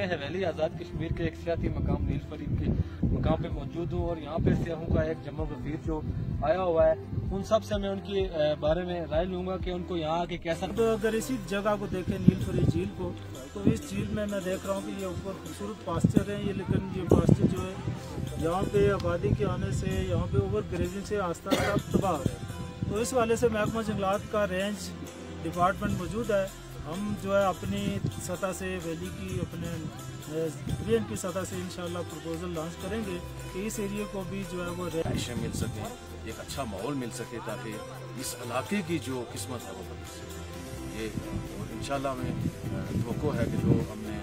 हवेली आज़ाद कश्मीर के एक सियाती मकाम नील फरी के मकाम पे मौजूद हूँ और यहाँ पे सियाहों का एक जमा वजीर जो आया हुआ है, उन सब से मैं उनके बारे में राय लूंगा कि उनको यहाँ आके कैसा। तो अगर इसी जगह को देखें नील फरी झील को, तो इस झील में मैं देख रहा हूँ कि ये ऊपर खूबसूरत पास्चर है ये, लेकिन ये पास्चर जो है यहाँ पे आबादी के आने से, यहाँ पे ओवर ग्रेजिंग से आस्ता आस्ता तबाह हो रहा है। तो इस वाले से महकमा जंगलात का रेंज डिपार्टमेंट मौजूद है। हम जो है अपनी सतह से वैली की अपने की सतह से इंशाल्लाह प्रपोजल लॉन्च करेंगे कि इस एरिया को भी जो है वो रिहाइशें मिल सके, एक अच्छा माहौल मिल सके ताकि इस इलाके की जो किस्मत है वो बदल सके। ये और इंशाल्लाह हमें तवक्को है कि जो हमने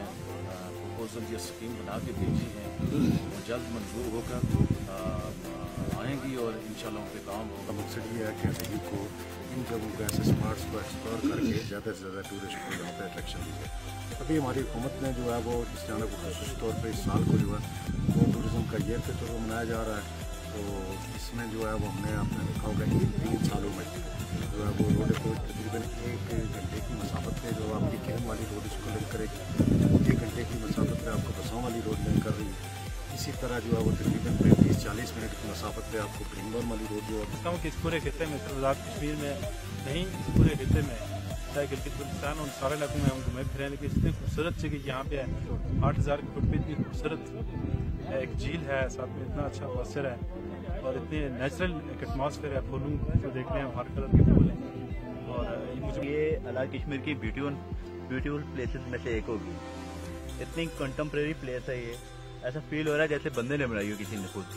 प्रपोजल या स्कीम बना के भेजी है वो जल्द मंजूर होकर आएंगी और इंशाल्लाह उन पर काम होगा। मकसद ये है कि हवेली को इन जगहों को ऐसे स्पॉट्स को एक्सप्लोर करके ज़्यादा से ज़्यादा टूरिस्ट को यहाँ पे अट्रैक्शन दी जाए। अभी हमारी हुकूमत ने जो है वो इस जाना को खास तौर पर इस साल को जो है वो टूरिज़्म का ईयर के तौर पर मनाया जा रहा है। तो इसमें जो है वो हमने आपने देखा होगा कि 3 सालों में जो है वो रोड को तकरीबन 1 घंटे की मसाफत पे जो आपकी किरण वाली रोड इसको लिंक करेगी, 1 घंटे की मसाफत पे आपको बसों वाली रोड लिंक कर रही है। इसी तरह जो है वो तकरीबन 35-40 मिनट की मसाफत पे आपको प्रीमियम वाली रोड जो है कि इस पूरे खत्े में सिर्फ आज़ाद कश्मीर में नहीं, इस पूरे खत्े में चाहे गिलगित बल्तिस्तान और सारे इलाकों में हम घूमे फिरे, लेकिन इतनी खूबसूरत जगह यहाँ पे है। 8000 फुट पे इतनी खूबसूरत एक झील है, साथ में इतना अच्छा पास्चर है और इतने नेचुरल एक एटमॉस्फेयर है। फूलों को देख रहे हैं, हर कलर के फूल हैं और मुझे ये आज़ाद कश्मीर की ब्यूटीफुल प्लेसेस में से एक होगी। इतनी कंटेम्प्रेरी प्लेस है ये, ऐसा फील हो रहा है जैसे बंदे ने बनाई हो किसी ने खुद।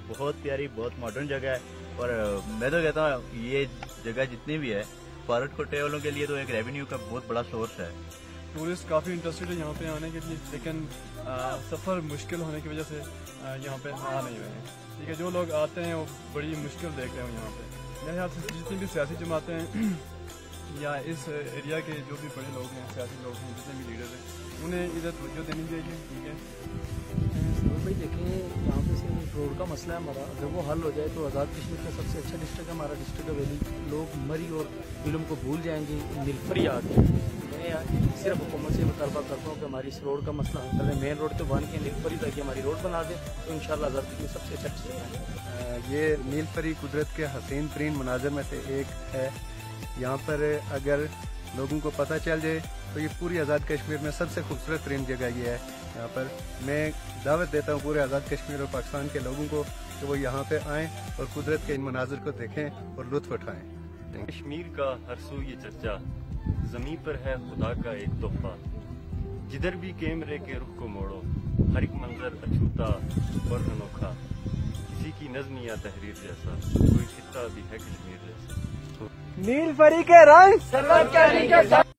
बहुत प्यारी, बहुत मॉडर्न जगह है और मैं तो कहता हूँ ये जगह जितनी भी है फॉरेस्ट कोटे वालों के लिए तो एक रेवेन्यू का बहुत बड़ा सोर्स है। टूरिस्ट काफ़ी इंटरेस्टेड है यहाँ पे आने के लिए, लेकिन सफ़र मुश्किल होने की वजह से यहाँ पे आ नहीं रहे हैं। ठीक है, जो लोग आते हैं वो बड़ी मुश्किल देख रहे हैं यहाँ पे। मेरे ख्याल से जितनी भी सियासी जमातें हैं या इस एरिया के जो भी बड़े लोग हैं, सियासी लोग हैं, जितने भी लीडर हैं, उन्हें इधर तवज्जो देनी चाहिए। ठीक है भाई देखें, यहाँ पे सिर्फ रोड का मसला है हमारा, अगर वो हल हो जाए तो आज़ाद कश्मीर का सबसे अच्छा डिस्ट्रिक्ट है हमारा डिस्ट्रिक्ट हवेली। लोग मरी और इल्म को भूल जाएंगे नीलफरी आके। मैं सिर्फ हुकूमत से मुतालबा करता हूँ कि हमारी इस रोड का मसला हल करें, मेन रोड तो बन के नीलफरी तक हमारी रोड बना दें तो इंशाल्लाह आज़ाद कश्मीर सबसे अच्छा डिस्ट्रिक्ट है। ये नीलफरी कुदरत के हसीन तरीन मनाजर में से एक है। यहाँ पर अगर लोगों को पता चल जाए तो ये पूरी आज़ाद कश्मीर में सबसे खूबसूरत तरीन जगह ये है। यहाँ पर मैं दावत देता हूँ पूरे आज़ाद कश्मीर और पाकिस्तान के लोगों को कि वो यहाँ पे आएँ और कुदरत के इन मनाजिर को देखें और लुत्फ उठाएं। कश्मीर का हर सू ये चर्चा, ज़मीं पर है खुदा का एक तोहफा। जिधर भी कैमरे के रुख को मोड़ो, हर एक मंजर अछूता और अनोखा। किसी की नज़्म या तहरीर जैसा कोई खित्ता भी है कश्मीर जैसा। नील फरी के रंग सरवर के